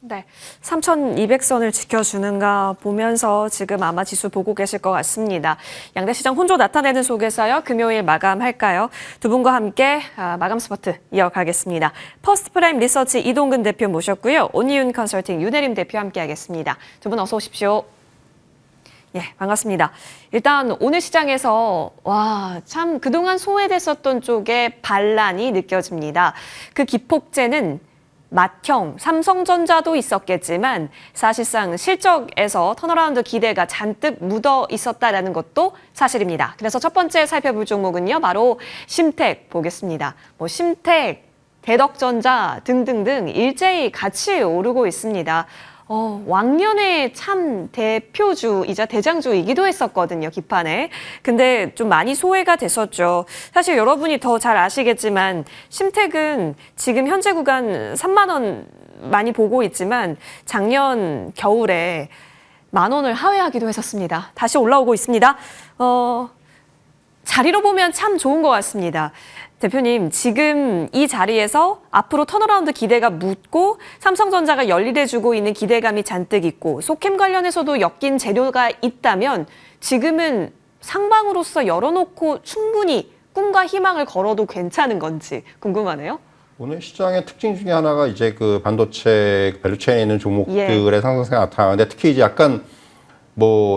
네, 3,200선을 지켜주는가 보면서 지금 아마 지수 보고 계실 것 같습니다. 양대 시장 혼조 나타내는 속에서요. 금요일 마감할까요? 두 분과 함께 마감 스퍼트 이어가겠습니다. 퍼스트프라임 리서치 이동근 대표 모셨고요. 온이윤 컨설팅 윤혜림 대표 함께하겠습니다. 두 분 어서 오십시오. 예, 반갑습니다. 일단 오늘 시장에서 참 그동안 소외됐었던 쪽에 반란이 느껴집니다. 그 기폭제는 맏형 삼성전자도 있었겠지만 사실상 실적에서 턴어라운드 기대가 잔뜩 묻어 있었다라는 것도 사실입니다. 그래서 첫 번째 살펴볼 종목은요. 바로 심택 보겠습니다. 심택, 대덕전자 등등등 일제히 같이 오르고 있습니다. 왕년에 참 대표주이자 대장주이기도 했었거든요, 기판에. 근데 좀 많이 소외가 됐었죠. 사실 여러분이 더 잘 아시겠지만 심택은 지금 현재 구간 3만 원 많이 보고 있지만 작년 겨울에 10,000원을 하회하기도 했었습니다. 다시 올라오고 있습니다. 자리로 보면 참 좋은 것 같습니다. 대표님, 지금 이 자리에서 앞으로 턴어라운드 기대가 묻고 삼성전자가 열일해주고 있는 기대감이 잔뜩 있고 소캠 관련해서도 엮인 재료가 있다면 지금은 상방으로서 열어놓고 충분히 꿈과 희망을 걸어도 괜찮은 건지 궁금하네요. 오늘 시장의 특징 중에 하나가 이제 그 반도체 밸류체인에 있는 종목들의 상승세가 나타나는데 특히 이제 약간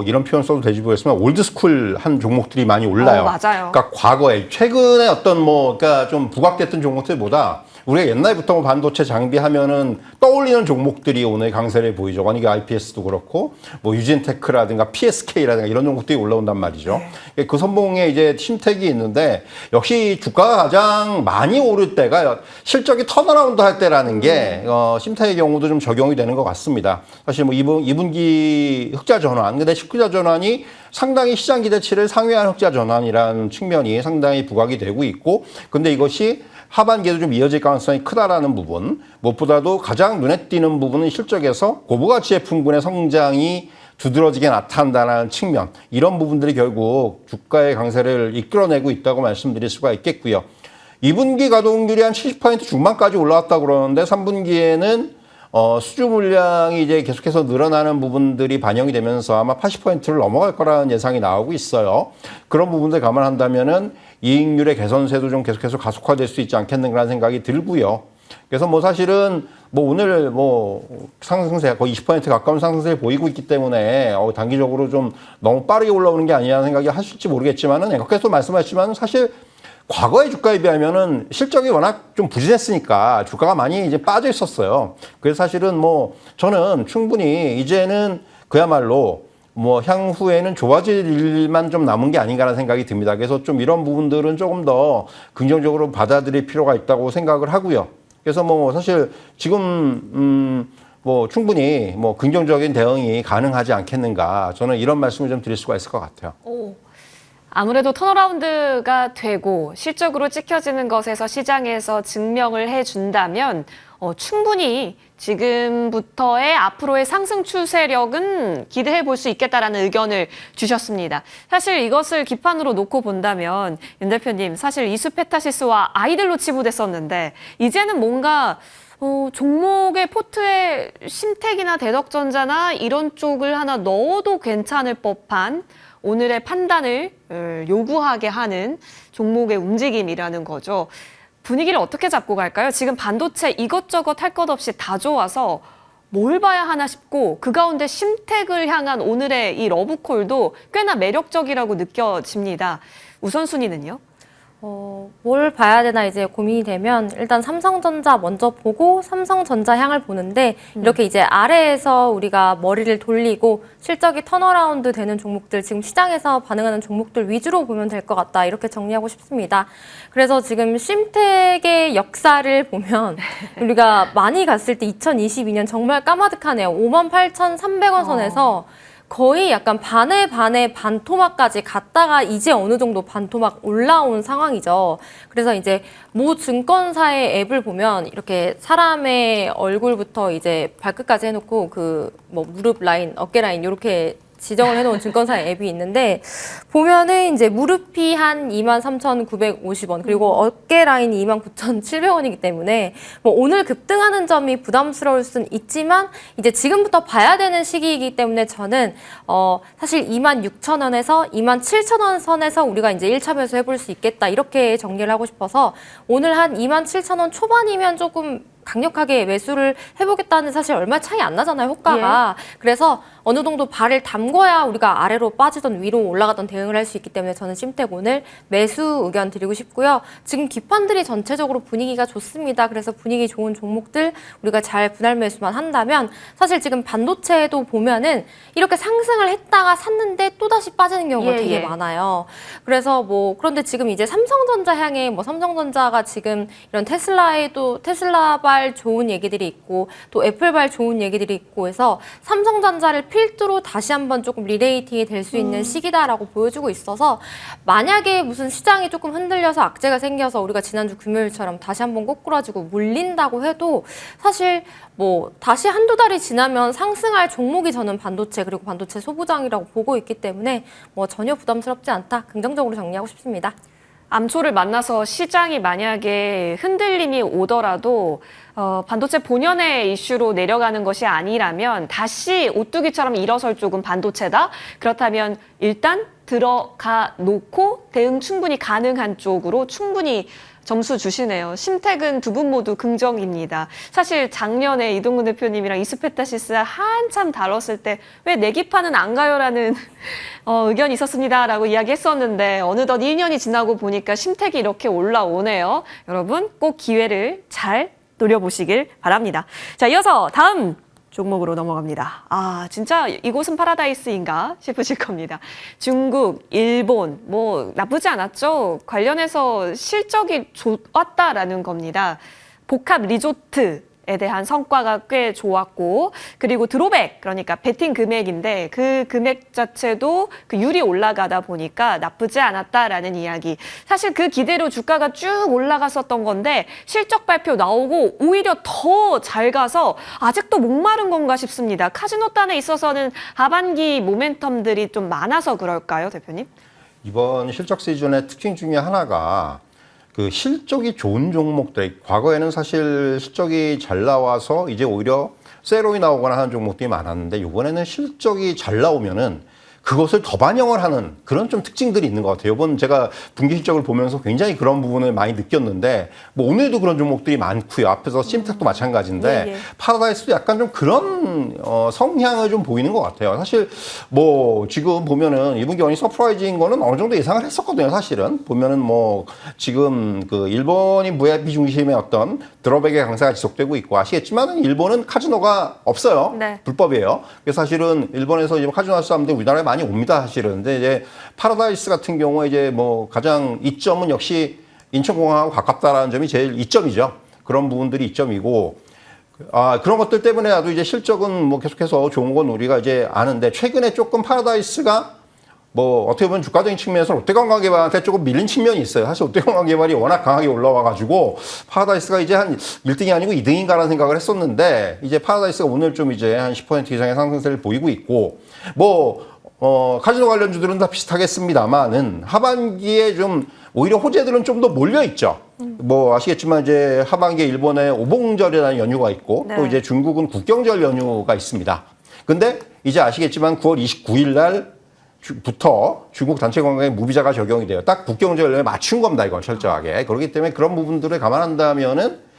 이런 표현 써도 되지 모르겠지만 올드스쿨 한 종목들이 많이 올라요. 맞아요. 그러니까 과거에 최근에 어떤 그러니까 좀 부각됐던 종목들보다 우리가 옛날부터 반도체 장비하면은 떠올리는 종목들이 오늘 강세를 보이죠. 그러니까 IPS도 그렇고 유진테크라든가 PSK라든가 이런 종목들이 올라온단 말이죠. 네. 그 선봉에 이제 심택이 있는데 역시 주가가 가장 많이 오를 때가 실적이 턴어라운드 할 때라는 게 심택의 경우도 좀 적용이 되는 것 같습니다. 사실 2분기 흑자 전환, 근데 흑자 전환이 상당히 시장 기대치를 상회한 흑자 전환이라는 측면이 상당히 부각이 되고 있고, 근데 이것이 하반기에도 좀 이어질 가능성이 크다라는 부분, 무엇보다도 가장 눈에 띄는 부분은 실적에서 고부가치 제품군의 성장이 두드러지게 나타난다는 측면, 이런 부분들이 결국 주가의 강세를 이끌어내고 있다고 말씀드릴 수가 있겠고요. 2분기 가동률이 한 70% 중반까지 올라왔다고 그러는데 3분기에는 수주 물량이 이제 계속해서 늘어나는 부분들이 반영이 되면서 아마 80%를 넘어갈 거라는 예상이 나오고 있어요. 그런 부분들 감안한다면은 이익률의 개선세도 좀 계속해서 가속화될 수 있지 않겠는가라는 생각이 들고요. 그래서 사실은 오늘 상승세 거의 20% 가까운 상승세 보이고 있기 때문에 단기적으로 좀 너무 빠르게 올라오는 게 아니라는 생각이 하실지 모르겠지만은 앵커께서 말씀하셨지만 사실 과거의 주가에 비하면은 실적이 워낙 좀 부진했으니까 주가가 많이 이제 빠져 있었어요. 그래서 사실은 저는 충분히 이제는 그야말로 향후에는 좋아질 일만 좀 남은 게 아닌가라는 생각이 듭니다. 그래서 좀 이런 부분들은 조금 더 긍정적으로 받아들일 필요가 있다고 생각을 하고요. 그래서 사실 지금 충분히 긍정적인 대응이 가능하지 않겠는가, 저는 이런 말씀을 좀 드릴 수가 있을 것 같아요. 아무래도 턴어라운드가 되고 실적으로 찍혀지는 것에서 시장에서 증명을 해준다면 충분히 지금부터의 앞으로의 상승 추세력은 기대해 볼 수 있겠다라는 의견을 주셨습니다. 사실 이것을 기판으로 놓고 본다면 윤 대표님, 사실 이수페타시스와 아이들로 치부됐었는데 이제는 뭔가 종목의 포트에 심택이나 대덕전자나 이런 쪽을 하나 넣어도 괜찮을 법한 오늘의 판단을 요구하게 하는 종목의 움직임이라는 거죠. 분위기를 어떻게 잡고 갈까요? 지금 반도체 이것저것 할 것 없이 다 좋아서 뭘 봐야 하나 싶고 그 가운데 심택을 향한 오늘의 이 러브콜도 꽤나 매력적이라고 느껴집니다. 우선순위는요? 뭘 봐야 되나 이제 고민이 되면 일단 삼성전자 먼저 보고 삼성전자 향을 보는데 이렇게 이제 아래에서 우리가 머리를 돌리고 실적이 턴어라운드 되는 종목들, 지금 시장에서 반응하는 종목들 위주로 보면 될 것 같다, 이렇게 정리하고 싶습니다. 그래서 지금 심택의 역사를 보면 우리가 많이 갔을 때 2022년 정말 까마득하네요. 58,300원 선에서 거의 약간 반에 반토막까지 갔다가 이제 어느 정도 반토막 올라온 상황이죠. 그래서 이제 모 증권사의 앱을 보면 이렇게 사람의 얼굴부터 이제 발끝까지 해놓고 무릎 라인, 어깨 라인 이렇게 지정을 해놓은 증권사 앱이 있는데 보면은 이제 무릎이 한 23,950원 그리고 어깨 라인이 29,700원이기 때문에 뭐 오늘 급등하는 점이 부담스러울 순 있지만 이제 지금부터 봐야 되는 시기이기 때문에 저는 사실 26,000원에서 27,000원 선에서 우리가 이제 1차 매수 해볼 수 있겠다 이렇게 정리를 하고 싶어서 오늘 한 27,000원 초반이면 조금 강력하게 매수를 해보겠다는 사실 얼마 차이 안 나잖아요, 호가가. 그래서 어느 정도 발을 담궈야 우리가 아래로 빠지던 위로 올라가던 대응을 할 수 있기 때문에 저는 심택 오늘 매수 의견 드리고 싶고요. 지금 기판들이 전체적으로 분위기가 좋습니다. 그래서 분위기 좋은 종목들 우리가 잘 분할 매수만 한다면 사실 지금 반도체도 보면은 이렇게 상승을 했다가 샀는데 또다시 빠지는 경우가 되게 많아요. 그래서 뭐 그런데 지금 이제 삼성전자 향해 뭐 삼성전자가 지금 이런 테슬라에도 테슬라발 좋은 얘기들이 있고 또 애플발 좋은 얘기들이 있고 해서 삼성전자를 필두로 다시 한번 조금 리레이팅이 될 수 있는 시기다라고 보여주고 있어서 만약에 무슨 시장이 조금 흔들려서 악재가 생겨서 우리가 지난주 금요일처럼 다시 한번 꼬꾸라지고 물린다고 해도 사실 뭐 다시 한두 달이 지나면 상승할 종목이 저는 반도체 그리고 반도체 소부장이라고 보고 있기 때문에 뭐 전혀 부담스럽지 않다. 긍정적으로 정리하고 싶습니다. 암초를 만나서 시장이 만약에 흔들림이 오더라도 반도체 본연의 이슈로 내려가는 것이 아니라면 다시 오뚜기처럼 일어설 쪽은 반도체다. 그렇다면 일단 들어가 놓고 대응 충분히 가능한 쪽으로 충분히 점수 주시네요. 심택은 두 분 모두 긍정입니다. 사실 작년에 이동근 대표님이랑 이스페타시스 한참 다뤘을 때 왜 내기판은 안 가요라는 의견이 있었습니다라고 이야기했었는데 어느덧 1년이 지나고 보니까 심택이 이렇게 올라오네요. 여러분 꼭 기회를 잘 노려보시길 바랍니다. 자, 이어서 다음 종목으로 넘어갑니다. 아, 진짜 이곳은 파라다이스인가 싶으실 겁니다. 중국, 일본, 뭐 나쁘지 않았죠? 관련해서 실적이 좋았다라는 겁니다. 복합 리조트에 대한 성과가 꽤 좋았고, 그리고 드로백, 그러니까 베팅 금액인데 그 금액 자체도 그 율이 올라가다 보니까 나쁘지 않았다라는 이야기. 사실 그 기대로 주가가 쭉 올라갔었던 건데 실적 발표 나오고 오히려 더 잘 가서 아직도 목마른 건가 싶습니다. 카지노단에 있어서는 하반기 모멘텀들이 좀 많아서 그럴까요, 대표님? 이번 실적 시즌의 특징 중에 하나가 그 실적이 좋은 종목들, 과거에는 사실 실적이 잘 나와서 이제 오히려 세로이 나오거나 하는 종목들이 많았는데 이번에는 실적이 잘 나오면은 그것을 더 반영을 하는 그런 좀 특징들이 있는 것 같아요. 이번 제가 분기 실적을 보면서 굉장히 그런 부분을 많이 느꼈는데 뭐 오늘도 그런 종목들이 많고요. 앞에서 심텍도 마찬가지인데 파라다이스도 약간 좀 그런 성향을 좀 보이는 것 같아요. 사실 뭐 지금 보면은 이번 기원이 서프라이즈인 거는 어느 정도 예상을 했었거든요. 사실은 보면은 뭐 지금 그 일본이 VIP 중심의 어떤 드롭백의 강세가 지속되고 있고 아시겠지만 일본은 카지노가 없어요. 네. 불법이에요. 그래서 사실은 일본에서 이제 카지노 할 사람들 우리나라에 많이 옵니다, 사실은. 근데 이제 파라다이스 같은 경우에 이제 뭐 가장 이점은 역시 인천공항하고 가깝다라는 점이 제일 이점이죠. 그런 부분들이 이점이고, 그런 것들 때문에 나도 이제 실적은 뭐 계속해서 좋은 건 우리가 이제 아는데, 최근에 조금 파라다이스가 뭐 어떻게 보면 주가적인 측면에서 롯데관광개발한테 조금 밀린 측면이 있어요. 사실 롯데관광개발이 워낙 강하게 올라와가지고 파라다이스가 이제 한 1등이 아니고 2등인가라는 생각을 했었는데 이제 파라다이스가 오늘 좀 이제 한 10% 이상의 상승세를 보이고 있고 뭐 카지노 관련주들은 다 비슷하겠습니다만은 하반기에 좀 오히려 호재들은 좀 더 몰려 있죠. 뭐 아시겠지만 이제 하반기에 일본에 오봉절이라는 연휴가 있고 또 이제 중국은 국경절 연휴가 있습니다. 근데 이제 아시겠지만 9월 29일 날 부터 중국 단체 관광에 무비자가 적용이 돼요. 딱 국경절 연휴에 맞춘 겁니다. 이건 철저하게. 그렇기 때문에 그런 부분들을 감안한다면은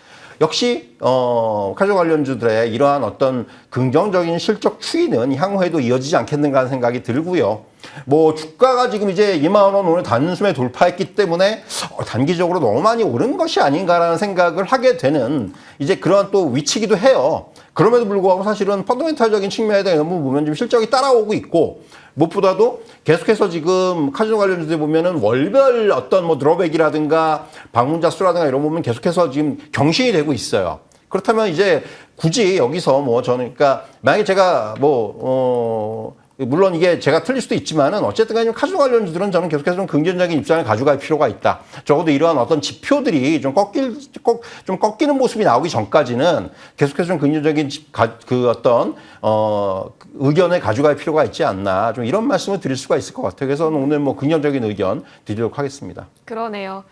역시 카지노 관련주들의 이러한 어떤 긍정적인 실적 추이는 향후에도 이어지지 않겠는가 하는 생각이 들고요. 뭐 주가가 지금 이제 2만 원 오늘 단숨에 돌파했기 때문에 단기적으로 너무 많이 오른 것이 아닌가라는 생각을 하게 되는 이제 그런 또 위치기도 해요. 그럼에도 불구하고 사실은 펀더멘탈적인 측면에 대해서 보면 좀 실적이 따라오고 있고 무엇보다도 계속해서 지금 카지노 관련주들 보면은 월별 어떤 뭐 드롭백이라든가 방문자 수라든가 이런 부분 계속해서 지금 경신이 되고 있어요. 그렇다면 이제 굳이 여기서 뭐 저는 그러니까 만약에 제가 뭐 물론 이게 제가 틀릴 수도 있지만은 어쨌든 간에 카지노 관련주들은 저는 계속해서 좀 긍정적인 입장을 가져갈 필요가 있다. 적어도 이러한 어떤 지표들이 좀 꺾이는 모습이 나오기 전까지는 계속해서 좀 긍정적인 의견을 가져갈 필요가 있지 않나. 좀 이런 말씀을 드릴 수가 있을 것 같아요. 그래서 오늘 뭐 긍정적인 의견 드리도록 하겠습니다. 그러네요.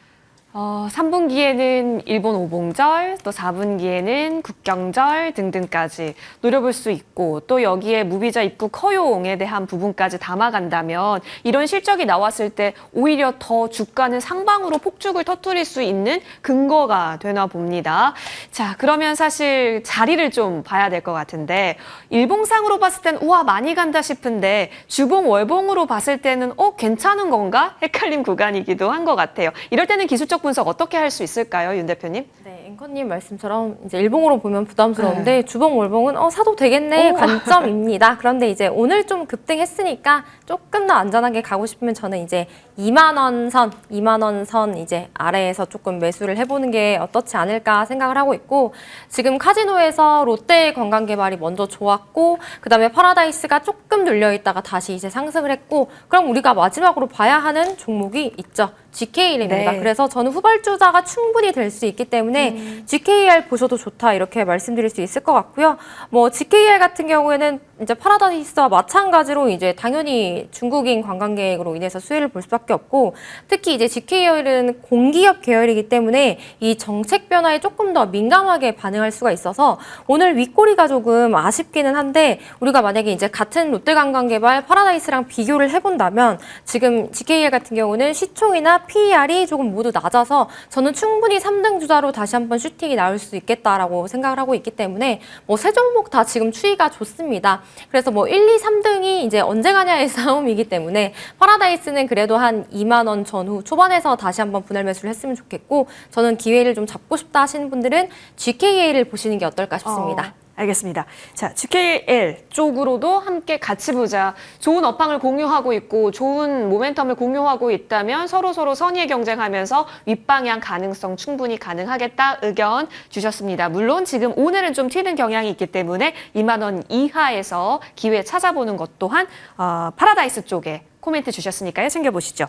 3분기에는 일본 오봉절, 또 4분기에는 국경절 등등까지 노려볼 수 있고 또 여기에 무비자 입국 허용에 대한 부분까지 담아간다면 이런 실적이 나왔을 때 오히려 더 주가는 상방으로 폭죽을 터뜨릴 수 있는 근거가 되나 봅니다. 자, 그러면 사실 자리를 좀 봐야 될 것 같은데 일봉상으로 봤을 땐 우와 많이 간다 싶은데 주봉 월봉으로 봤을 때는 괜찮은 건가? 헷갈림 구간이기도 한 것 같아요. 이럴 때는 기술적 분석 어떻게 할 수 있을까요, 윤 대표님? 네, 앵커님 말씀처럼 이제 일봉으로 보면 부담스러운데 주봉 월봉은 사도 되겠네 관점입니다. 그런데 이제 오늘 좀 급등했으니까 조금 더 안전하게 가고 싶으면 저는 이제 2만 원 선 이제 아래에서 조금 매수를 해보는 게 어떻지 않을까 생각을 하고 있고 지금 카지노에서 롯데 관광개발이 먼저 좋았고 그다음에 파라다이스가 조금 눌려 있다가 다시 이제 상승을 했고 그럼 우리가 마지막으로 봐야 하는 종목이 있죠. GKL입니다. 네. 그래서 저는 후발주자가 충분히 될 수 있기 때문에 GKR 보셔도 좋다 이렇게 말씀드릴 수 있을 것 같고요. 뭐 GKR 같은 경우에는 이제 파라다이스와 마찬가지로 이제 당연히 중국인 관광객으로 인해서 수혜를 볼 수밖에 없고 특히 이제 GKR은 공기업 계열이기 때문에 이 정책 변화에 조금 더 민감하게 반응할 수가 있어서 오늘 윗꼬리가 조금 아쉽기는 한데 우리가 만약에 이제 같은 롯데관광개발 파라다이스랑 비교를 해본다면 지금 GKR 같은 경우는 시총이나 PER이 조금 모두 낮아서 저는 충분히 3등 주자로 다시 한번 슈팅이 나올 수 있겠다라고 생각을 하고 있기 때문에 뭐 세 종목 다 지금 추이가 좋습니다. 그래서 뭐 1, 2, 3등이 이제 언제 가냐의 싸움이기 때문에 파라다이스는 그래도 한 2만 원 전후 초반에서 다시 한번 분할 매수를 했으면 좋겠고 저는 기회를 좀 잡고 싶다 하시는 분들은 GKA를 보시는 게 어떨까 싶습니다. 알겠습니다. 자, GKL 쪽으로도 함께 같이 보자. 좋은 업황을 공유하고 있고 좋은 모멘텀을 공유하고 있다면 서로 선의의 경쟁하면서 윗방향 가능성 충분히 가능하겠다 의견 주셨습니다. 물론 지금 오늘은 좀 튀는 경향이 있기 때문에 2만 원 이하에서 기회 찾아보는 것 또한 파라다이스 쪽에 코멘트 주셨으니까요. 챙겨보시죠.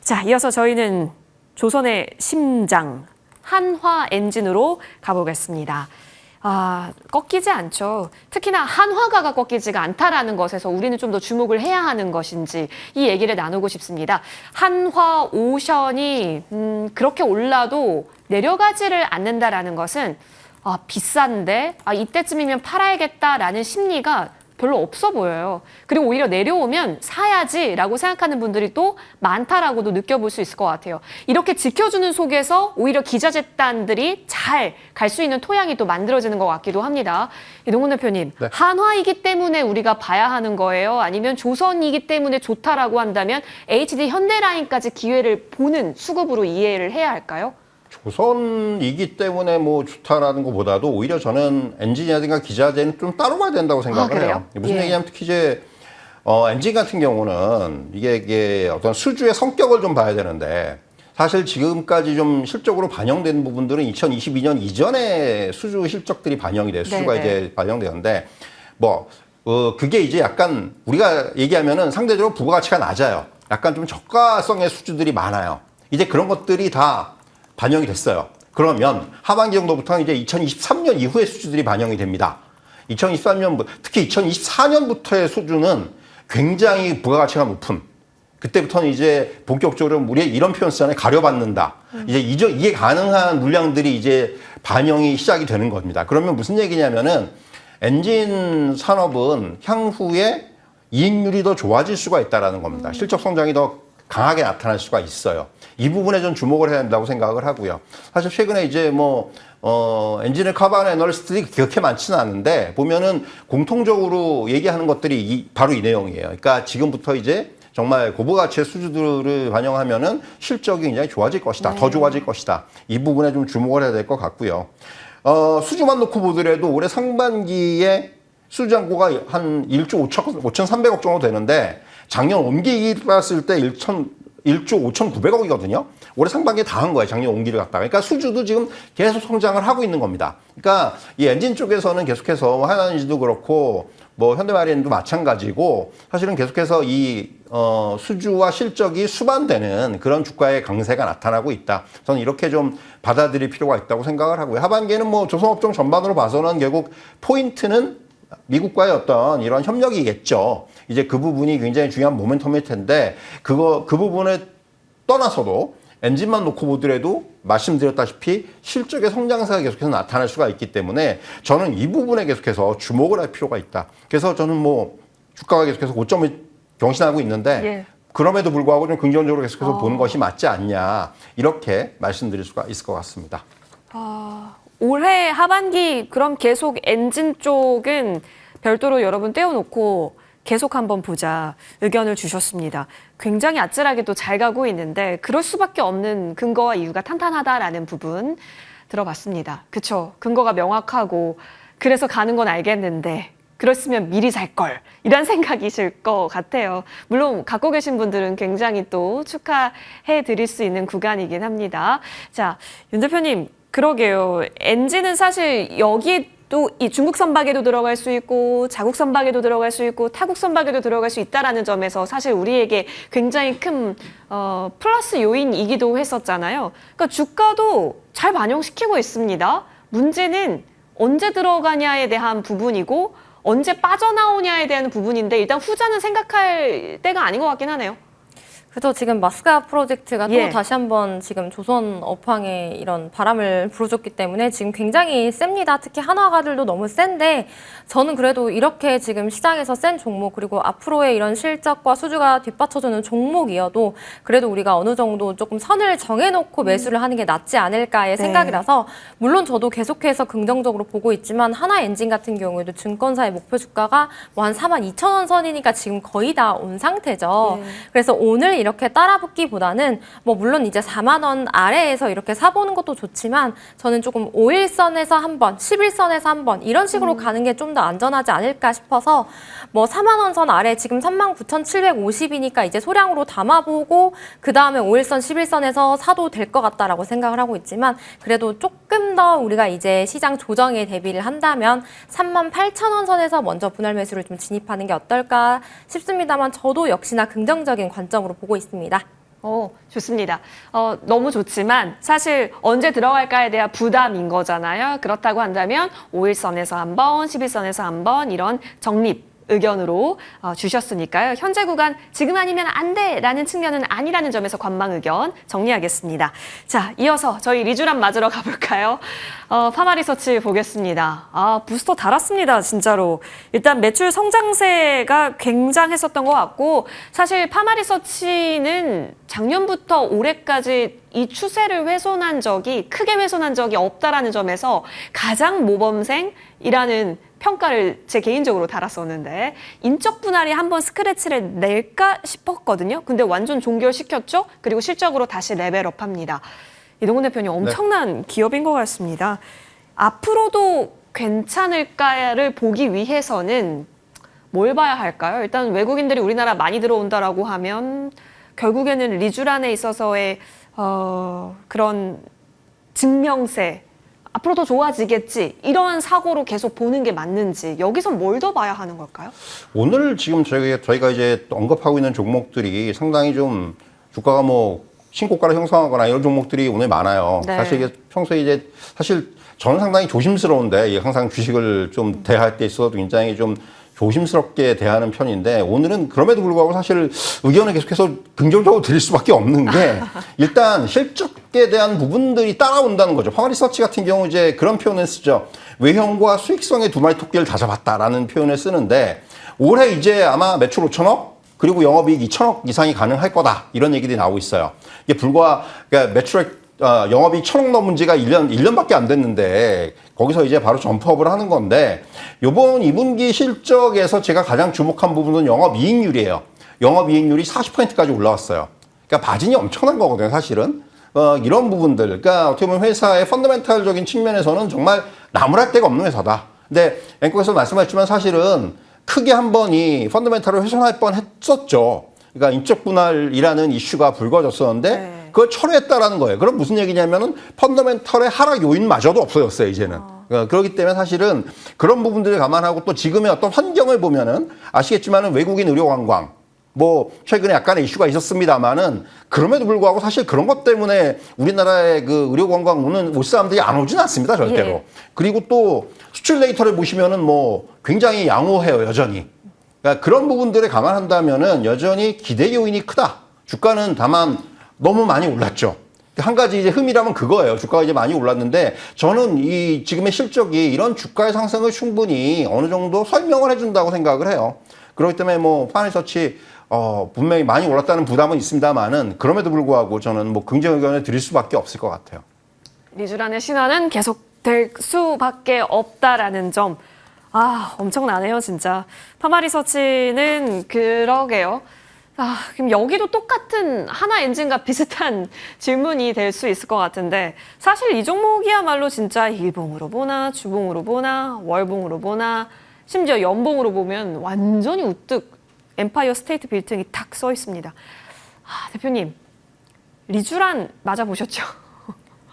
자, 이어서 저희는 조선의 심장 한화 엔진으로 가보겠습니다. 꺾이지 않죠. 특히나 한화가가 꺾이지가 않다라는 것에서 우리는 좀 더 주목을 해야 하는 것인지 이 얘기를 나누고 싶습니다. 한화 오션이 그렇게 올라도 내려가지를 않는다라는 것은 비싼데 이때쯤이면 팔아야겠다라는 심리가 별로 없어 보여요. 그리고 오히려 내려오면 사야지라고 생각하는 분들이 또 많다라고도 느껴볼 수 있을 것 같아요. 이렇게 지켜주는 속에서 오히려 기자재단들이 잘 갈 수 있는 토양이 또 만들어지는 것 같기도 합니다. 이동훈 대표님, 네. 한화이기 때문에 우리가 봐야 하는 거예요? 아니면 조선이기 때문에 좋다라고 한다면 HD 현대라인까지 기회를 보는 수급으로 이해를 해야 할까요? 조선이기 때문에 뭐 좋다라는 것보다도 오히려 저는 엔지니어든가 기자재는 좀 따로 봐야 된다고 생각을 해요. 무슨 얘기냐면 특히 이제 엔진 같은 경우는 이게 어떤 수주의 성격을 좀 봐야 되는데 사실 지금까지 좀 실적으로 반영된 부분들은 2022년 이전에 수주 실적들이 반영이 돼요. 수주가 이제 반영되는데 그게 이제 약간 우리가 얘기하면은 상대적으로 부가가치가 낮아요. 약간 좀 저가성의 수주들이 많아요. 이제 그런 것들이 다 반영이 됐어요. 그러면 하반기 정도부터는 이제 2023년 이후의 수주들이 반영이 됩니다. 2023년, 특히 2024년부터의 수주는 굉장히 부가가치가 높은, 그때부터는 이제 본격적으로 우리 이런 표현 쓰잖아요. 가려받는다. 이제 이게 가능한 물량들이 이제 반영이 시작이 되는 겁니다. 그러면 무슨 얘기냐면은 엔진 산업은 향후에 이익률이 더 좋아질 수가 있다는 겁니다. 실적 성장이 더 강하게 나타날 수가 있어요. 이 부분에 좀 주목을 해야 된다고 생각을 하고요. 사실 최근에 이제 엔진을 커버하는 애널리스트들이 그렇게 많지는 않은데 보면은 공통적으로 얘기하는 것들이 바로 이 내용이에요. 그러니까 지금부터 이제 정말 고부가치의 수주들을 반영하면은 실적이 굉장히 좋아질 것이다. 더 좋아질 것이다. 이 부분에 좀 주목을 해야 될 것 같고요. 수주만 놓고 보더라도 올해 상반기에 수주 잔고가 한 1조 5,300억 정도 되는데 작년 온기를 봤을 때 1조 5,900억이거든요. 올해 상반기에 다 한 거예요. 작년 온기를 갖다가. 그러니까 수주도 지금 계속 성장을 하고 있는 겁니다. 그러니까 이 엔진 쪽에서는 계속해서 하나엔진도 그렇고 뭐 현대마린도 마찬가지고 사실은 계속해서 이 수주와 실적이 수반되는 그런 주가의 강세가 나타나고 있다. 저는 이렇게 좀 받아들일 필요가 있다고 생각을 하고요. 하반기에는 뭐 조선업종 전반으로 봐서는 결국 포인트는 미국과의 어떤 이런 협력이겠죠. 이제 그 부분이 굉장히 중요한 모멘텀일 텐데 그 부분에 떠나서도 엔진만 놓고 보더라도 말씀드렸다시피 실적의 성장세가 계속해서 나타날 수가 있기 때문에 저는 이 부분에 계속해서 주목을 할 필요가 있다. 그래서 저는 뭐 주가가 계속해서 고점을 경신하고 있는데 예. 그럼에도 불구하고 좀 긍정적으로 계속해서 보는 것이 맞지 않냐 이렇게 말씀드릴 수가 있을 것 같습니다. 올해 하반기 그럼 계속 엔진 쪽은 별도로 여러분 떼어놓고 계속 한번 보자 의견을 주셨습니다. 굉장히 아찔하게도 잘 가고 있는데 그럴 수밖에 없는 근거와 이유가 탄탄하다라는 부분 들어봤습니다. 그렇죠. 근거가 명확하고 그래서 가는 건 알겠는데 그랬으면 미리 살 걸 이런 생각이실 것 같아요. 물론 갖고 계신 분들은 굉장히 또 축하해 드릴 수 있는 구간이긴 합니다. 자, 윤 대표님 그러게요. 엔진은 사실 여기 또 이 중국 선박에도 들어갈 수 있고 자국 선박에도 들어갈 수 있고 타국 선박에도 들어갈 수 있다라는 점에서 사실 우리에게 굉장히 큰 플러스 요인이기도 했었잖아요. 그러니까 주가도 잘 반영시키고 있습니다. 문제는 언제 들어가냐에 대한 부분이고 언제 빠져나오냐에 대한 부분인데 일단 후자는 생각할 때가 아닌 것 같긴 하네요. 그죠. 지금 마스가 프로젝트가 예. 또 다시 한번 지금 조선 업황에 이런 바람을 불어줬기 때문에 지금 굉장히 셉니다. 특히 한화가들도 너무 센데 저는 그래도 이렇게 지금 시장에서 센 종목 그리고 앞으로의 이런 실적과 수주가 뒷받쳐주는 종목이어도 그래도 우리가 어느 정도 조금 선을 정해놓고 매수를 하는 게 낫지 않을까의 생각이라서 물론 저도 계속해서 긍정적으로 보고 있지만 하나엔진 같은 경우에도 증권사의 목표 주가가 뭐 한 42,000원 선이니까 지금 거의 다 온 상태죠. 그래서 오늘 이렇게 따라붙기보다는 뭐 물론 이제 4만 원 아래에서 이렇게 사보는 것도 좋지만 저는 조금 5일선에서 한 번, 10일선에서 한 번 이런 식으로 가는 게 좀 더 안전하지 않을까 싶어서 뭐 4만 원 선 아래 지금 39,750이니까 이제 소량으로 담아보고 그 다음에 5일선, 10일선에서 사도 될 것 같다라고 생각을 하고 있지만 그래도 조금 더 우리가 이제 시장 조정에 대비를 한다면 38,000원 선에서 먼저 분할 매수를 좀 진입하는 게 어떨까 싶습니다만 저도 역시나 긍정적인 관점으로 보고 있습니다. 좋습니다. 너무 좋지만 사실 언제 들어갈까에 대한 부담인 거잖아요. 그렇다고 한다면 5일선에서 한 번, 10일선에서 한 번 이런 적립 의견으로 주셨으니까요. 현재 구간 지금 아니면 안 돼라는 측면은 아니라는 점에서 관망 의견 정리하겠습니다. 자, 이어서 저희 리쥬람 맞으러 가볼까요? 파마리서치 보겠습니다. 부스터 달았습니다, 진짜로. 일단 매출 성장세가 굉장했었던 것 같고 사실 파마리서치는 작년부터 올해까지 이 추세를 훼손한 적이 크게 훼손한 적이 없다라는 점에서 가장 모범생이라는 평가를 제 개인적으로 달았었는데 인적 분할이 한번 스크래치를 낼까 싶었거든요. 근데 완전 종결시켰죠. 그리고 실적으로 다시 레벨업합니다. 이동훈 대표님 엄청난 기업인 것 같습니다. 앞으로도 괜찮을까를 보기 위해서는 뭘 봐야 할까요? 일단 외국인들이 우리나라 많이 들어온다라고 하면 결국에는 리쥬란에 있어서의 그런 증명세 앞으로 더 좋아지겠지 이런 사고로 계속 보는 게 맞는지 여기서 뭘 더 봐야 하는 걸까요? 오늘 지금 저희가 이제 언급하고 있는 종목들이 상당히 좀 주가가 뭐 신고가를 형성하거나 이런 종목들이 오늘 많아요. 네. 사실 이게 평소에 이제 사실 저는 상당히 조심스러운데 항상 주식을 좀 대할 때 있어도 굉장히 좀 조심스럽게 대하는 편인데 오늘은 그럼에도 불구하고 사실 의견을 계속해서 긍정적으로 드릴 수밖에 없는 게 일단 실적에 대한 부분들이 따라온다는 거죠. 파마리서치 같은 경우 이제 그런 표현을 쓰죠. 외형과 수익성의 두 마리 토끼를 다 잡았다라는 표현을 쓰는데 올해 이제 아마 매출 5천억 그리고 영업이익 2천억 이상이 가능할 거다 이런 얘기들이 나오고 있어요. 이게 그러니까 매출액 영업이 1,000억 넘은 지가 1년밖에 안 됐는데 거기서 이제 바로 점프업을 하는 건데 요번 2분기 실적에서 제가 가장 주목한 부분은 영업이익률이에요. 영업이익률이 40%까지 올라왔어요. 그러니까 마진이 엄청난 거거든요, 사실은. 이런 부분들. 그러니까 어떻게 보면 회사의 펀더멘탈적인 측면에서는 정말 나무랄 데가 없는 회사다. 근데 앵커에서 말씀하셨지만 사실은 크게 한번 이 펀더멘탈을 훼손할 뻔 했었죠. 그러니까 인적 분할이라는 이슈가 불거졌었는데 그걸 철회했다라는 거예요. 그럼 무슨 얘기냐면은 펀더멘털의 하락 요인마저도 없어졌어요, 이제는. 그렇기 때문에 사실은 그런 부분들을 감안하고 또 지금의 어떤 환경을 보면은 아시겠지만은 외국인 의료 관광 뭐 최근에 약간의 이슈가 있었습니다만은 그럼에도 불구하고 사실 그런 것 때문에 우리나라의 그 의료 관광 오는 올 사람들이 안 오지는 않습니다, 절대로. 예. 그리고 또 수출 데이터를 보시면은 뭐 굉장히 양호해요, 여전히. 그러니까 그런 부분들을 감안한다면은 여전히 기대 요인이 크다. 주가는 다만 너무 많이 올랐죠. 한 가지 이제 흠이라면 그거예요. 주가가 이제 많이 올랐는데 저는 이 지금의 실적이 이런 주가의 상승을 충분히 어느 정도 설명을 해준다고 생각을 해요. 그렇기 때문에 뭐 파네서치 분명히 많이 올랐다는 부담은 있습니다만은 그럼에도 불구하고 저는 뭐 긍정 의견을 드릴 수밖에 없을 것 같아요. 리쥬란의 신화는 계속될 수밖에 없다라는 점. 아, 엄청나네요, 진짜. 파마리서치는 그러게요. 아, 그럼 여기도 똑같은 하나 엔진과 비슷한 질문이 될 수 있을 것 같은데 사실 이 종목이야말로 진짜 일봉으로 보나 주봉으로 보나 월봉으로 보나 심지어 연봉으로 보면 완전히 우뚝 엠파이어 스테이트 빌딩이 탁 써 있습니다. 아, 대표님, 리쥬란 맞아보셨죠?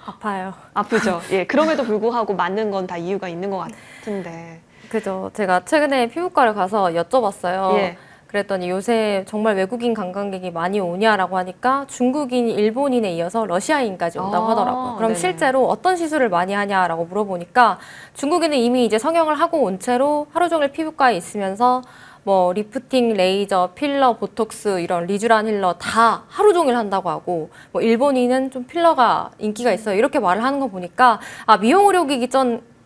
아파요. 아프죠? 예, 그럼에도 불구하고 맞는 건 다 이유가 있는 것 같은데. 그죠. 제가 최근에 피부과를 가서 여쭤봤어요. 예. 그랬더니 요새 정말 외국인 관광객이 많이 오냐라고 하니까 중국인, 일본인에 이어서 러시아인까지 온다고 아, 하더라고요. 그럼 네네. 실제로 어떤 시술을 많이 하냐라고 물어보니까 중국인은 이미 이제 성형을 하고 온 채로 하루 종일 피부과에 있으면서 뭐 리프팅, 레이저, 필러, 보톡스 이런 리쥬란 힐러 다 하루 종일 한다고 하고 뭐 일본인은 좀 필러가 인기가 있어요. 이렇게 말을 하는 거 보니까 아, 미용 의료기기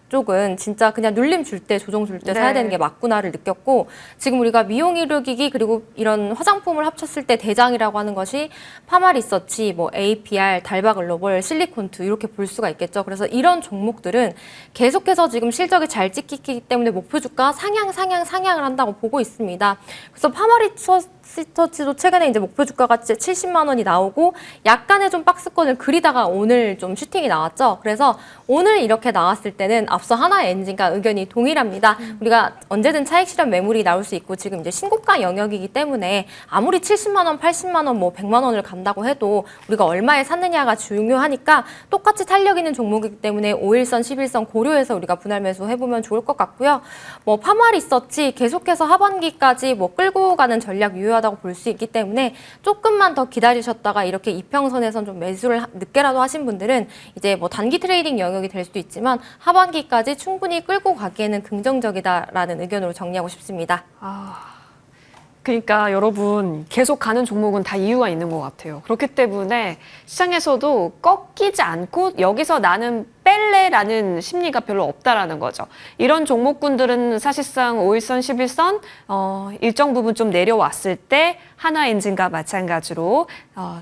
쪽은 진짜 그냥 눌림 줄 때, 조정 줄 때 네. 사야 되는 게 맞구나를 느꼈고 지금 우리가 미용 의료기기 그리고 이런 화장품을 합쳤을 때 대장이라고 하는 것이 파마리서치, 뭐 APR, 달바글로벌, 실리콘투 이렇게 볼 수가 있겠죠. 그래서 이런 종목들은 계속해서 지금 실적이 잘 찍히기 때문에 목표 주가 상향을 한다고 보고 있습니다. 그래서 파마리서치도 최근에 이제 목표 주가가 70만 원이 나오고 약간의 좀 박스권을 그리다가 오늘 좀 슈팅이 나왔죠. 그래서 오늘 이렇게 나왔을 때는 앞서 하나 엔진과 의견이 동일합니다. 우리가 언제든 차익 실현 매물이 나올 수 있고 지금 이제 신고가 영역이기 때문에 아무리 70만 원, 80만 원, 뭐 100만 원을 간다고 해도 우리가 얼마에 샀느냐가 중요하니까 똑같이 탄력 있는 종목이기 때문에 5일선, 11선 고려해서 우리가 분할 매수 해보면 좋을 것 같고요. 뭐 파마리서치 계속해서 하반기까지 뭐 끌고 가는 전략 유효하다고 볼 수 있기 때문에 조금만 더 기다리셨다가 이렇게 이평선에선 좀 매수를 늦게라도 하신 분들은 이제 뭐 단기 트레이딩 영역이 될 수도 있지만 하반기까지 충분히 끌고 가기에는 긍정적이다라는 의견으로 정리하고 싶습니다. 그러니까 여러분 계속 가는 종목은 다 이유가 있는 것 같아요. 그렇기 때문에 시장에서도 꺾이지 않고 여기서 나는 뺄래라는 심리가 별로 없다라는 거죠. 이런 종목군들은 사실상 5일선, 11선 일정 부분 좀 내려왔을 때 하나엔진과 마찬가지로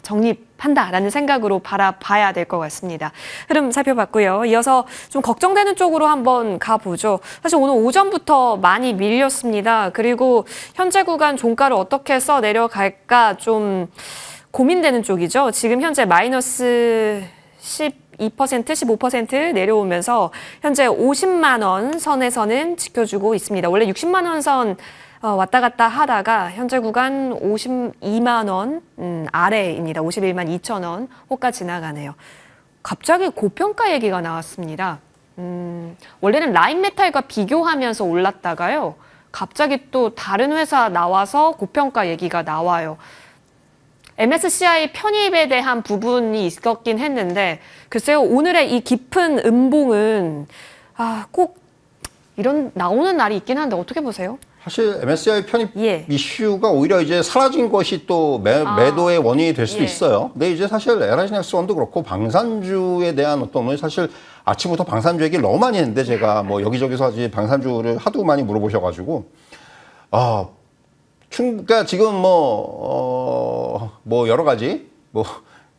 적립한다라는 생각으로 바라봐야 될 것 같습니다. 흐름 살펴봤고요. 이어서 좀 걱정되는 쪽으로 한번 가보죠. 사실 오늘 오전부터 많이 밀렸습니다. 그리고 현재 구간 종가를 어떻게 써 내려갈까 좀 고민되는 쪽이죠. 지금 현재 마이너스 12%, 15% 내려오면서 현재 50만 원 선에서는 지켜주고 있습니다. 원래 60만 원 선 왔다 갔다 하다가 현재 구간 52만 원 아래입니다. 51만 2천 원 호가 지나가네요. 갑자기 고평가 얘기가 나왔습니다. 원래는 라인메탈과 비교하면서 올랐다가요. 갑자기 또 다른 회사 나와서 고평가 얘기가 나와요. MSCI 편입에 대한 부분이 있었긴 했는데 글쎄요, 오늘의 이 깊은 음봉은 꼭 이런 나오는 날이 있긴 한데 어떻게 보세요? 사실 MSCI 편입 예. 이슈가 오히려 이제 사라진 것이 또 매도의 원인이 될 수도 예. 있어요. 근데 이제 사실 LIG넥스원도 그렇고 방산주에 대한 어떤 오늘 사실 아침부터 방산주 얘기를 너무 많이 했는데 제가 뭐 여기저기서 이제 방산주를 하도 많이 물어보셔가지고 그러니까 지금 뭐 여러 가지 뭐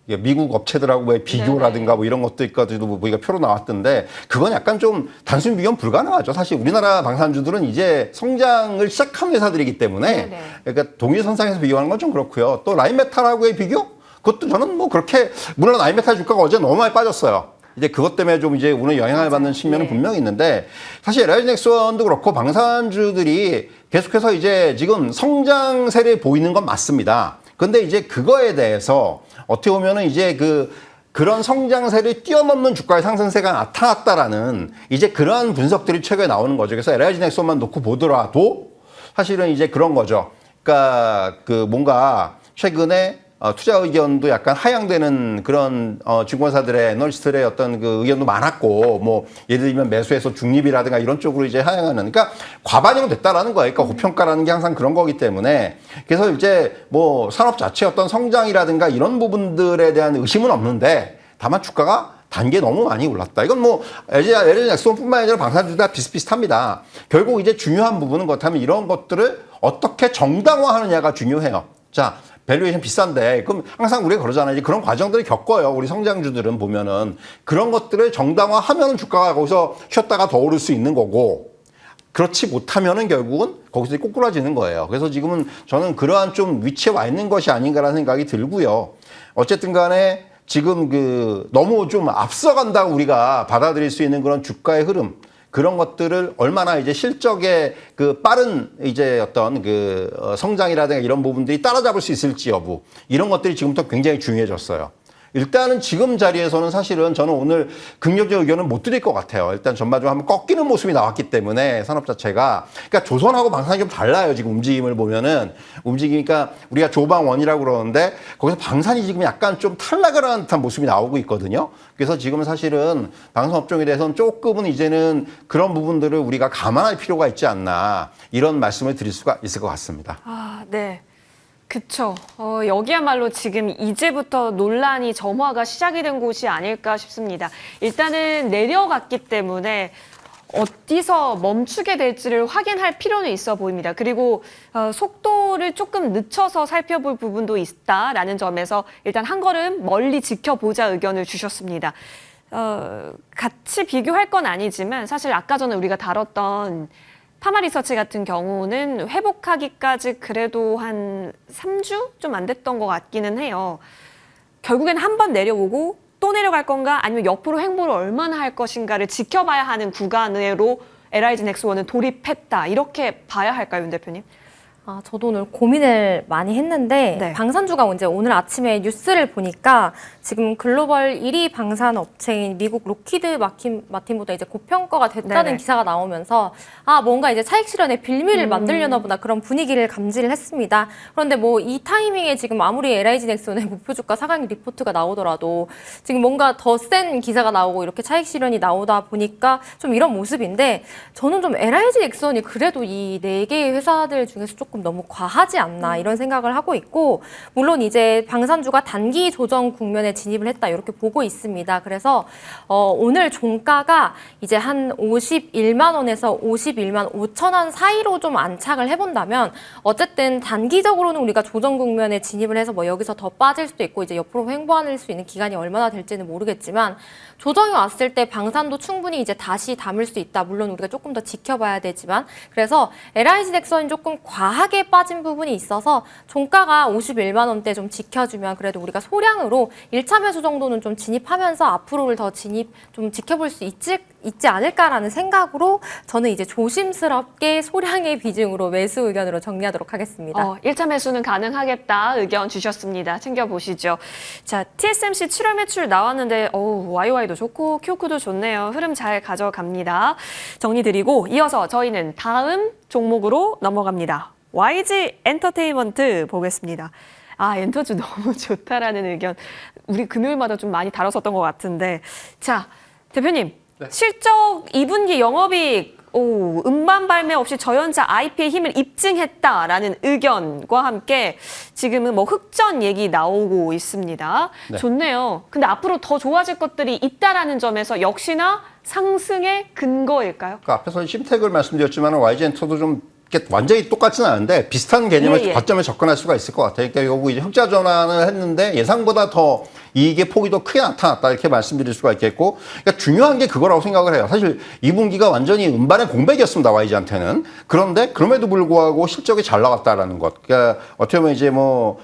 미국 업체들하고의 비교라든가 뭐 이런 것들까지도 뭐 우리가 표로 나왔던데 그건 약간 좀 단순 비교는 불가능하죠. 사실 우리나라 방산주들은 이제 성장을 시작한 회사들이기 때문에 그러니까 동일선상에서 비교하는 건 좀 그렇고요. 또 라인메탈하고의 비교? 그것도 저는 뭐 그렇게 물론 라인메탈 주가가 어제 너무 많이 빠졌어요. 이제 그것 때문에 좀 이제 오늘 영향을 받는 측면은 분명히 있는데 사실 LIG넥스원도 그렇고 방산주들이 계속해서 이제 지금 성장세를 보이는 건 맞습니다. 근데 이제 그거에 대해서 어떻게 보면은 이제 그 그런 성장세를 뛰어넘는 주가의 상승세가 나타났다라는 이제 그러한 분석들이 최근에 나오는 거죠. 그래서 LIG 넥슨만 놓고 보더라도 사실은 이제 그런 거죠. 그러니까 그 뭔가 최근에 투자 의견도 약간 하향되는 그런 증권사들의 애널리스트들의 어떤 그 의견도 많았고, 뭐 예를 들면 매수해서 중립이라든가 이런 쪽으로 이제 하향하는, 그러니까 과반영됐다라는 거예요. 그러니까 고평가라는 게 항상 그런 거기 때문에, 그래서 이제 뭐 산업 자체 어떤 성장이라든가 이런 부분들에 대한 의심은 없는데, 다만 주가가 단계 너무 많이 올랐다. 이건 뭐 LG 넥슨뿐만 아니라 방산주도 다 비슷비슷합니다. 결국 이제 중요한 부분은 그렇다면 이런 것들을 어떻게 정당화하느냐가 중요해요. 자, 밸류에이션 비싼데, 그럼 항상 우리가 그러잖아요. 그런 과정들을 겪어요. 우리 성장주들은 보면은. 그런 것들을 정당화하면 주가가 거기서 쉬었다가 더 오를 수 있는 거고, 그렇지 못하면은 결국은 거기서 꼬꾸라지는 거예요. 그래서 지금은 저는 그러한 좀 위치에 와 있는 것이 아닌가라는 생각이 들고요. 어쨌든 간에 지금 그 너무 좀 앞서간다고 우리가 받아들일 수 있는 그런 주가의 흐름, 그런 것들을 얼마나 이제 실적의 그 빠른 이제 어떤 그 성장이라든가 이런 부분들이 따라잡을 수 있을지 여부, 이런 것들이 지금부터 굉장히 중요해졌어요. 일단은 지금 자리에서는 사실은 저는 오늘 긍정적 의견은 못 드릴 것 같아요. 일단 전반적으로 한번 꺾이는 모습이 나왔기 때문에 산업 자체가, 그러니까 조선하고 방산이 좀 달라요. 지금 움직임을 보면은 움직이니까 우리가 조방원이라고 그러는데 거기서 방산이 지금 약간 좀 탈락을 하는 듯한 모습이 나오고 있거든요. 그래서 지금 사실은 방산 업종에 대해서는 조금은 이제는 그런 부분들을 우리가 감안할 필요가 있지 않나, 이런 말씀을 드릴 수가 있을 것 같습니다. 아, 네. 그쵸. 여기야말로 지금 이제부터 논란이 점화가 시작이 된 곳이 아닐까 싶습니다. 일단은 내려갔기 때문에 어디서 멈추게 될지를 확인할 필요는 있어 보입니다. 그리고 속도를 조금 늦춰서 살펴볼 부분도 있다라는 점에서 일단 한 걸음 멀리 지켜보자 의견을 주셨습니다. 같이 비교할 건 아니지만 사실 아까 전에 우리가 다뤘던 파마리서치 같은 경우는 회복하기까지 그래도 한 3주 좀 안 됐던 것 같기는 해요. 결국엔 한 번 내려오고 또 내려갈 건가 아니면 옆으로 횡보를 얼마나 할 것인가를 지켜봐야 하는 구간으로 LIG 넥스원은 돌입했다. 이렇게 봐야 할까요, 윤 대표님? 아, 저도 오늘 고민을 많이 했는데 네. 방산주가 이제 오늘 아침에 뉴스를 보니까 지금 글로벌 1위 방산 업체인 미국 로키드 마틴보다 이제 고평가가 됐다는 네네. 기사가 나오면서 아, 뭔가 이제 차익 실현의 빌미를 만들려나 보다, 그런 분위기를 감지를 했습니다. 그런데 뭐 이 타이밍에 지금 아무리 LIG 넥슨의 목표 주가 상한기 리포트가 나오더라도 지금 뭔가 더 센 기사가 나오고 이렇게 차익 실현이 나오다 보니까 좀 이런 모습인데, 저는 좀 LIG 넥슨이 그래도 이 4개의 회사들 중에서 조금 너무 과하지 않나, 이런 생각을 하고 있고, 물론 이제 방산주가 단기 조정 국면에 진입을 했다 이렇게 보고 있습니다. 그래서 오늘 종가가 이제 한 51만 원에서 51만 5천 원 사이로 좀 안착을 해본다면, 어쨌든 단기적으로는 우리가 조정 국면에 진입을 해서 뭐 여기서 더 빠질 수도 있고 이제 옆으로 횡보할 수 있는 기간이 얼마나 될지는 모르겠지만, 조정이 왔을 때 방산도 충분히 이제 다시 담을 수 있다. 물론 우리가 조금 더 지켜봐야 되지만, 그래서 LIG 넥슨이 조금 과하게 빠진 부분이 있어서 종가가 51만 원대 좀 지켜주면 그래도 우리가 소량으로 1차 매수 정도는 좀 진입하면서 앞으로를 더 좀 지켜볼 수 있지 않을까라는 생각으로 저는 이제 조심스럽게 소량의 비중으로 매수 의견으로 정리하도록 하겠습니다. 1차 매수는 가능하겠다 의견 주셨습니다. 챙겨보시죠. 자, TSMC 7월 매출 나왔는데 YY도 좋고 QQ도 좋네요. 흐름 잘 가져갑니다. 정리드리고 이어서 저희는 다음 종목으로 넘어갑니다. YG 엔터테인먼트 보겠습니다. 아, 엔터주 너무 좋다라는 의견 우리 금요일마다 좀 많이 다뤘었던 것 같은데, 자, 대표님, 네. 실적 2분기 영업이익 음반 발매 없이 저연자 IP의 힘을 입증했다라는 의견과 함께 지금은 뭐 흑전 얘기 나오고 있습니다. 네. 좋네요. 근데 앞으로 더 좋아질 것들이 있다라는 점에서 역시나 상승의 근거일까요? 그러니까 앞에서 심택을 말씀드렸지만 YG 엔터도 좀 이렇게 완전히 똑같지는 않은데 비슷한 개념의 관점에 접근할 수가 있을 것 같아요. 그러니까 요거 이제 흑자 전환을 했는데 예상보다 더 이익의 폭이 더 크게 나타났다 이렇게 말씀드릴 수가 있겠고, 그러니까 중요한 게 그거라고 생각을 해요. 사실 2분기가 완전히 음반의 공백이었습니다, YG한테는. 그런데 그럼에도 불구하고 실적이 잘 나갔다라는 것. 그러니까 어떻게 보면 이제 뭐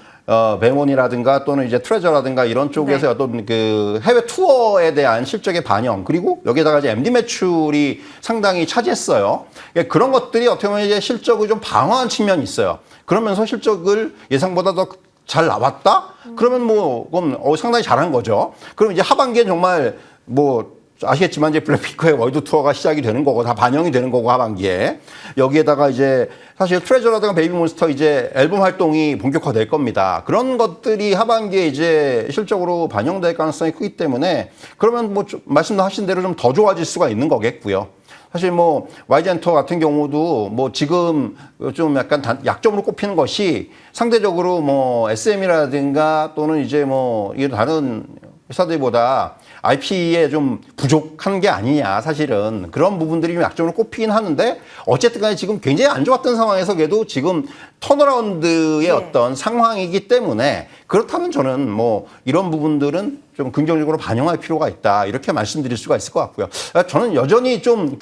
베몬이라든가 또는 이제 트레저라든가 이런 쪽에서 네. 어떤 그 해외 투어에 대한 실적의 반영, 그리고 여기에다가 이제 MD 매출이 상당히 차지했어요. 그러니까 그런 것들이 어떻게 보면 이제 실적을 좀 방어한 측면이 있어요. 그러면서 실적을 예상보다 더 잘 나왔다? 그러면 뭐 그건 상당히 잘한 거죠. 그럼 이제 하반기엔 정말 뭐 아시겠지만 이제 블랙핑크의 월드 투어가 시작이 되는 거고 다 반영이 되는 거고 하반기에 여기에다가 이제 사실 트레저라든가 베이비몬스터 이제 앨범 활동이 본격화될 겁니다. 그런 것들이 하반기에 이제 실적으로 반영될 가능성이 크기 때문에 그러면 뭐 말씀하신 대로 좀 더 좋아질 수가 있는 거겠고요. 사실 뭐 YG엔터 같은 경우도 뭐 지금 좀 약간 약점으로 꼽히는 것이 상대적으로 뭐 SM이라든가 또는 이제 뭐 이게 다른 회사들보다 IP에 좀 부족한 게 아니냐 사실은 그런 부분들이 좀 약점으로 꼽히긴 하는데 어쨌든 간에 지금 굉장히 안 좋았던 상황에서 그래도 지금 턴어라운드의 어떤 상황이기 때문에 그렇다면 저는 뭐 이런 부분들은 좀 긍정적으로 반영할 필요가 있다 이렇게 말씀드릴 수가 있을 것 같고요. 저는 여전히 좀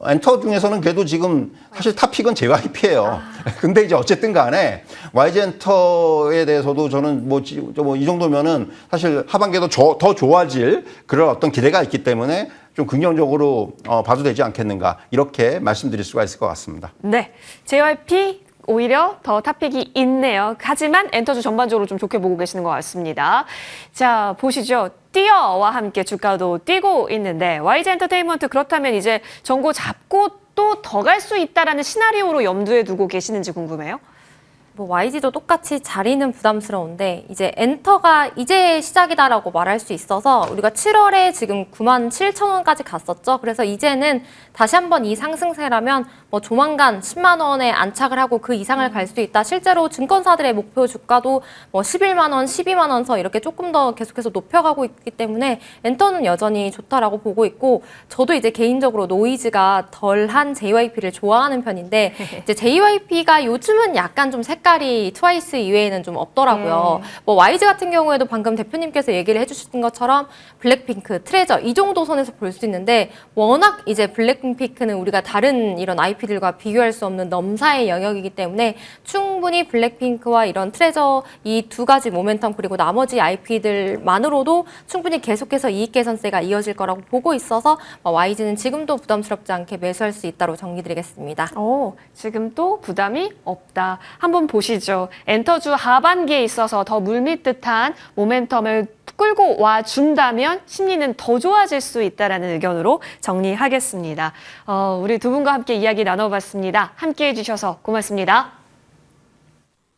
엔터 중에서는 그래도 지금 사실 탑픽은 JYP예요. 근데 이제 어쨌든 간에 YG 엔터에 대해서도 저는 뭐 이 정도면은 사실 하반기에도 더 좋아질 그런 어떤 기대가 있기 때문에 좀 긍정적으로 봐도 되지 않겠는가 이렇게 말씀드릴 수가 있을 것 같습니다. 네, JYP 오히려 더 탑픽이 있네요. 하지만 엔터주 전반적으로 좀 좋게 보고 계시는 것 같습니다. 자, 보시죠. 뛰어와 함께 주가도 뛰고 있는데 YG 엔터테인먼트 그렇다면 이제 정고 잡고 또 더 갈 수 있다라는 시나리오로 염두에 두고 계시는지 궁금해요. 뭐 YG도 똑같이 자리는 부담스러운데 이제 엔터가 이제 시작이다라고 말할 수 있어서 우리가 7월에 지금 97,000원까지 갔었죠. 그래서 이제는 다시 한번 이 상승세라면 뭐 조만간 10만 원에 안착을 하고 그 이상을 갈 수 있다. 실제로 증권사들의 목표 주가도 뭐 11만 원, 12만 원서 이렇게 조금 더 계속해서 높여가고 있기 때문에 엔터는 여전히 좋다라고 보고 있고 저도 이제 개인적으로 노이즈가 덜한 JYP를 좋아하는 편인데 이제 JYP가 요즘은 약간 좀 색깔이 트와이스 이외에는 좀 없더라고요. 뭐 YG 같은 경우에도 방금 대표님께서 얘기를 해주신 것처럼 블랙핑크, 트레저 이 정도 선에서 볼 수 있는데 워낙 이제 블랙핑크는 우리가 다른 이런 IP들과 비교할 수 없는 넘사의 영역이기 때문에 충분히 블랙핑크와 이런 트레저 이 두 가지 모멘텀 그리고 나머지 IP들만으로도 충분히 계속해서 이익 개선세가 이어질 거라고 보고 있어서 YG는 지금도 부담스럽지 않게 매수할 수 있다고 정리드리겠습니다. 지금 또 부담이 없다. 한번 보시죠. 엔터주 하반기에 있어서 더 물밀듯한 모멘텀을 끌고 와 준다면 심리는 더 좋아질 수 있다라는 의견으로 정리하겠습니다. 우리 두 분과 함께 이야기 나눠봤습니다. 함께해 주셔서 고맙습니다.